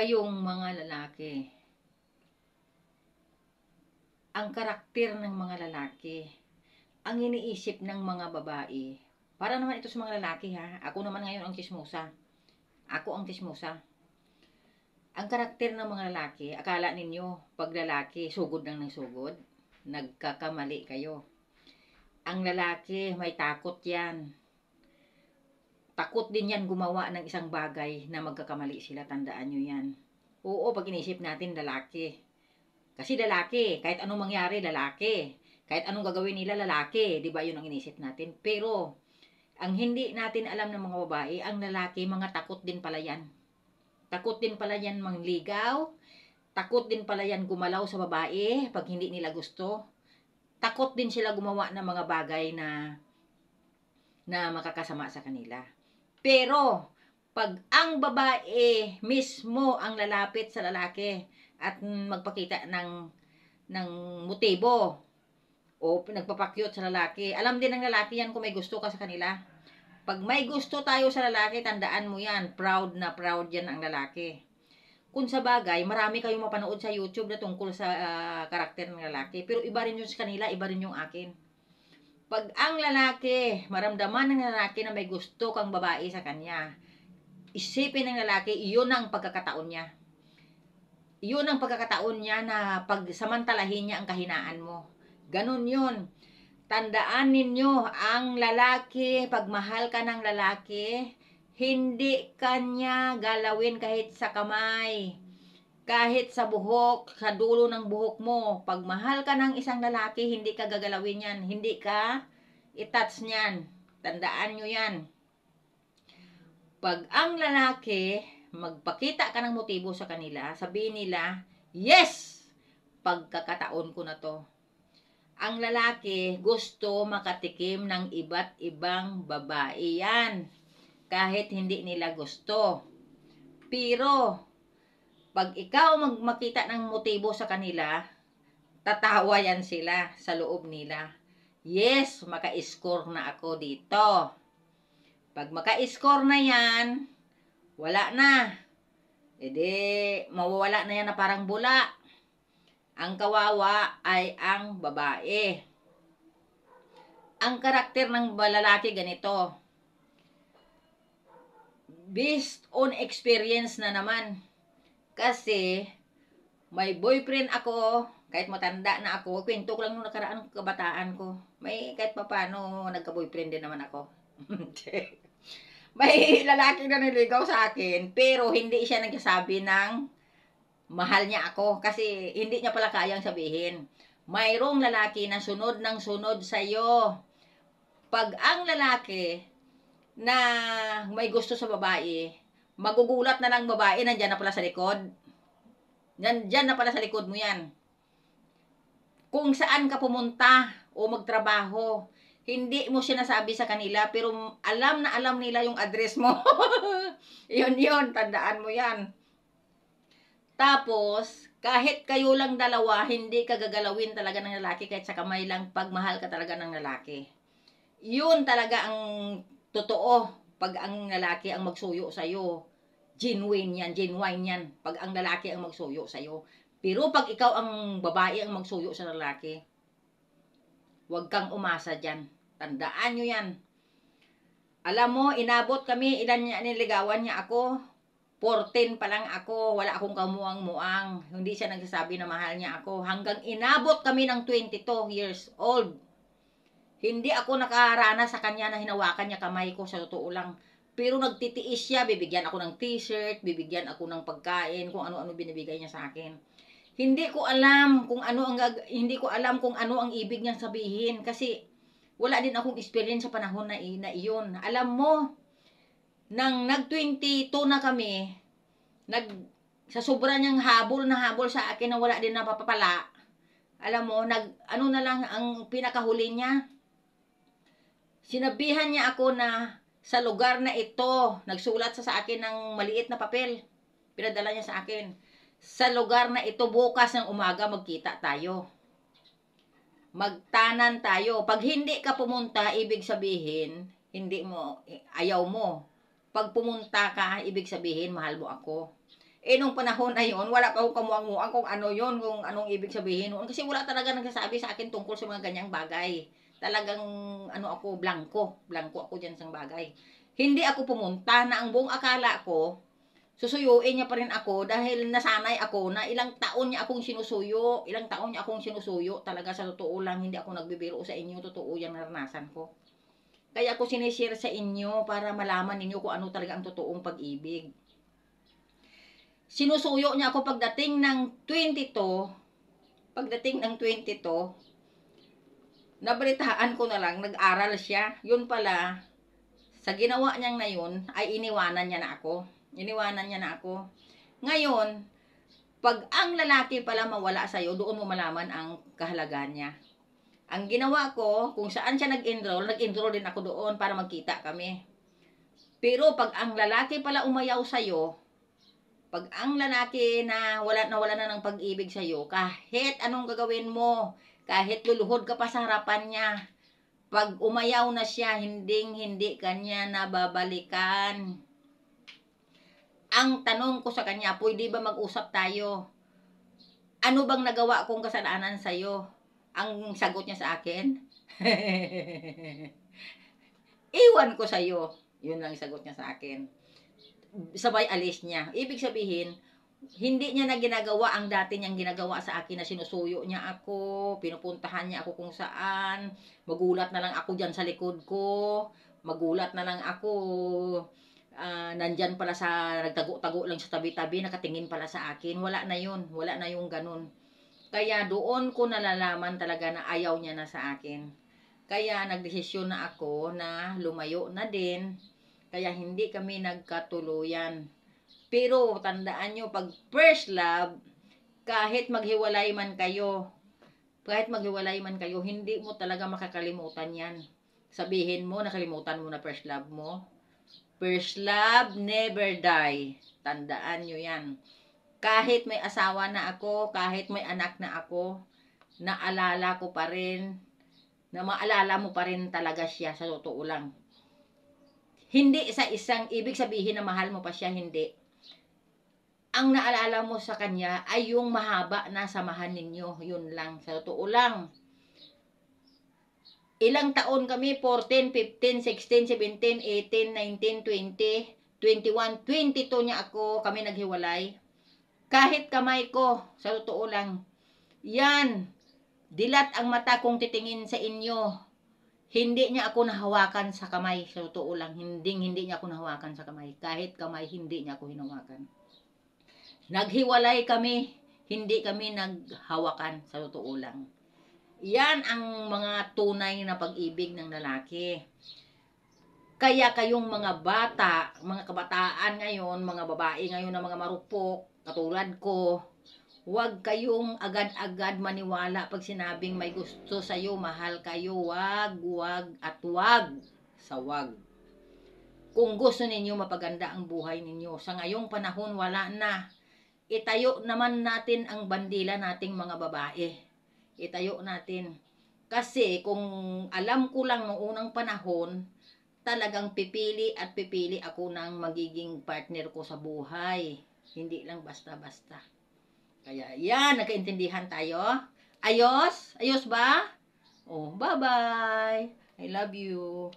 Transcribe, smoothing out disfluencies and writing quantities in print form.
kayong mga lalaki, ang karakter ng mga lalaki, ang iniisip ng mga babae, para naman ito sa mga lalaki ha, ako naman ngayon ang chismosa. Ako ang chismosa. Ang karakter ng mga lalaki, akala ninyo, pag lalaki, sugod ng sugod, nagkakamali kayo. Ang lalaki, may takot yan. Takot din yan gumawa ng isang bagay na magkakamali sila, tandaan nyo yan. Oo, pag inisip natin lalaki. Kasi lalaki, kahit anong mangyari, lalaki. Kahit anong gagawin nila, lalaki. Di ba yun ang inisip natin? Pero, ang hindi natin alam ng mga babae, ang lalaki, mga takot din pala yan. Takot din pala yan mangligaw. Takot din pala yan gumalaw sa babae pag hindi nila gusto. Takot din sila gumawa ng mga bagay na makakasama sa kanila. Pero, pag ang babae mismo ang lalapit sa lalaki at magpakita ng motibo o nagpapakyut sa lalaki, alam din ng lalaki yan kung may gusto ka sa kanila. Pag may gusto tayo sa lalaki, tandaan mo yan, proud na proud yan ang lalaki. Kung sa bagay, marami kayong mapanood sa YouTube na tungkol sa karakter ng lalaki. Pero iba rin yung sa kanila, iba rin yung akin. Pag ang lalaki, maramdaman ng lalaki na may gusto kang babae sa kanya, isipin ng lalaki, iyon ang pagkakataon niya. Iyon ang pagkakataon niya na pagsamantalahin niya ang kahinaan mo. Ganun yun. Tandaan ninyo, ang lalaki, pag mahal ka ng lalaki, hindi kanya galawin kahit sa kamay, kahit sa buhok, sa dulo ng buhok mo. Pag mahal ka ng isang lalaki, hindi ka gagalawin yan. Hindi ka i-touch niyan. Tandaan nyo yan. Pag ang lalaki, magpakita ka ng motibo sa kanila, sabihin nila, yes! Pagkakataon ko na to. Ang lalaki gusto makatikim ng iba't ibang babae yan. Kahit hindi nila gusto. Pero, pag ikaw makita ng motibo sa kanila, tatawa yan sila sa loob nila. Yes, maka-score na ako dito. Pag maka-score na yan, wala na. E di, mawawala na yan na parang bula. Ang kawawa ay ang babae. Ang karakter ng lalaki ganito. Based on experience na naman. Kasi, may boyfriend ako, kahit matanda na ako, kwento ko lang nung nakaraan ng kabataan ko. May kahit papano, nagka-boyfriend din naman ako. May lalaki na niligaw sa akin, pero hindi siya nagsasabi ng mahal niya ako kasi hindi niya pala kayang sabihin. Mayroong lalaki na sunod ng sunod sa'yo. Pag ang lalaki na may gusto sa babae, magugulat na lang babae, nandyan na pala sa likod. Nandyan na pala sa likod mo yan. Kung saan ka pumunta o magtrabaho, hindi mo sinasabi sa kanila, pero alam na alam nila yung address mo. Yun, tandaan mo yan. Tapos, kahit kayo lang dalawa, hindi ka gagalawin talaga ng lalaki kahit sa kamay lang pag mahal ka talaga ng lalaki. Yun talaga ang totoo pag ang lalaki ang magsuyo sa'yo. Genuine yan. Pag ang lalaki ang magsuyo sa'yo. Pero pag ikaw ang babae ang magsuyo sa lalaki, huwag kang umasa dyan. Tandaan nyo yan. Alam mo, inabot kami, ilan niya niligawan niya ako. 14 pa lang ako, wala akong kamuang-muang. Hindi siya nagsasabi na mahal niya ako. Hanggang inabot kami ng 22 years old. Hindi ako nakaranas sa kanya na hinawakan niya kamay ko, sa totoo lang. Pero nagtitiis siya, bibigyan ako ng t-shirt, bibigyan ako ng pagkain, kung ano-ano binibigay niya sa akin. Hindi ko alam kung ano ang ibig niyang sabihin kasi wala din akong experience sa panahon na iyon. Alam mo, nang nag-22 na kami, sa sobra niyang habol sa akin na wala din napapapala, alam mo, ano na lang ang pinakahuli niya, sinabihan niya ako na sa lugar na ito, nagsulat sa akin ng maliit na papel, pinadala niya sa akin, sa lugar na ito bukas ng umaga magkita tayo. Magtanan tayo. Pag hindi ka pumunta, ibig sabihin, ayaw mo. Pag pumunta ka, ibig sabihin, mahal mo ako. Nung panahon na yun, wala pa akong kamuang-muang kung ano yun, kung anong ibig sabihin noon. Kasi wala talaga nagsasabi sa akin tungkol sa mga ganyang bagay. Talagang, ano ako, blanco. Blanco ako dyan sa bagay. Hindi ako pumunta na ang buong akala ko, susuyuin niya pa rin ako dahil nasanay ako na ilang taon niya akong sinusuyo. Ilang taon niya akong sinusuyo. Talaga sa totoo lang, hindi ako nagbibiro sa inyo. Totoo yung naranasan ko. Kaya ako sinishare sa inyo para malaman ninyo kung ano talaga ang totoong pag-ibig. Sinusuyo niya ako pagdating ng 22, nabalitaan ko na lang, nag-aral siya. Yun pala, sa ginawa niyang na yun, ay iniwanan niya na ako. Iniwanan niya na ako. Ngayon, pag ang lalaki pala mawala sa'yo, doon mo malaman ang kahalagaan niya. Ang ginawa ko, kung saan siya nag-enroll din ako doon para magkita kami. Pero pag ang lalaki pala umayaw sa'yo, pag ang lalaki na wala na ng pag-ibig sa'yo, kahit anong gagawin mo, kahit luluhod ka pa sa harapan niya, pag umayaw na siya, hindi kanya nababalikan. Ang tanong ko sa kanya, pwede ba mag-usap tayo? Ano bang nagawa kong kasalanan sa'yo? Ang sagot niya sa akin, iwan ko sa'yo. Yun lang sagot niya sa akin. Sabay alis niya. Ibig sabihin, hindi niya na ginagawa ang dati niyang ginagawa sa akin na sinusuyo niya ako, pinupuntahan niya ako kung saan, magulat na lang ako dyan sa likod ko, magulat na lang ako, nandyan pala sa, nagtago-tago lang sa tabi-tabi, nakatingin pala sa akin, wala na yun, wala na yung ganun. Kaya doon ko nalalaman talaga na ayaw niya na sa akin. Kaya nagdesisyon na ako na lumayo na din, kaya hindi kami nagkatuluyan. Pero tandaan nyo, pag first love, kahit maghiwalay man kayo, hindi mo talaga makakalimutan yan. Sabihin mo, nakalimutan mo na first love mo. First love never die. Tandaan nyo yan. Kahit may asawa na ako, kahit may anak na ako, naalala ko pa rin, na maalala mo pa rin talaga siya sa totoo lang. Hindi sa isang ibig sabihin na mahal mo pa siya, hindi. Ang naalala mo sa kanya ay yung mahaba na samahan ninyo. Yun lang, sa totoo lang. Ilang taon kami? 14, 15, 16, 17, 18, 19, 20, 21, 22 niya ako, kami naghiwalay. Kahit kamay ko, sa totoo lang, yan, dilat ang mata kong titingin sa inyo. Hindi niya ako nahawakan sa kamay, sa totoo lang, hindi niya ako nahawakan sa kamay. Kahit kamay, hindi niya ako hinawakan. Naghiwalay kami, hindi kami naghawakan, sa totoo lang. Yan ang mga tunay na pag-ibig ng lalaki. Kaya kayong mga bata, mga kabataan ngayon, mga babae ngayon na mga marupok, katulad ko, huwag kayong agad-agad maniwala pag sinabing may gusto sa'yo, mahal kayo, wag sa wag. Kung gusto ninyo mapaganda ang buhay ninyo, sa ngayong panahon wala na. Itayo naman natin ang bandila nating mga babae. Itayo natin. Kasi kung alam ko lang noong unang panahon, talagang pipili ako ng magiging partner ko sa buhay. Hindi lang basta-basta. Kaya yan, nagkaintindihan tayo. Ayos? Ayos ba? Oh, bye-bye. I love you.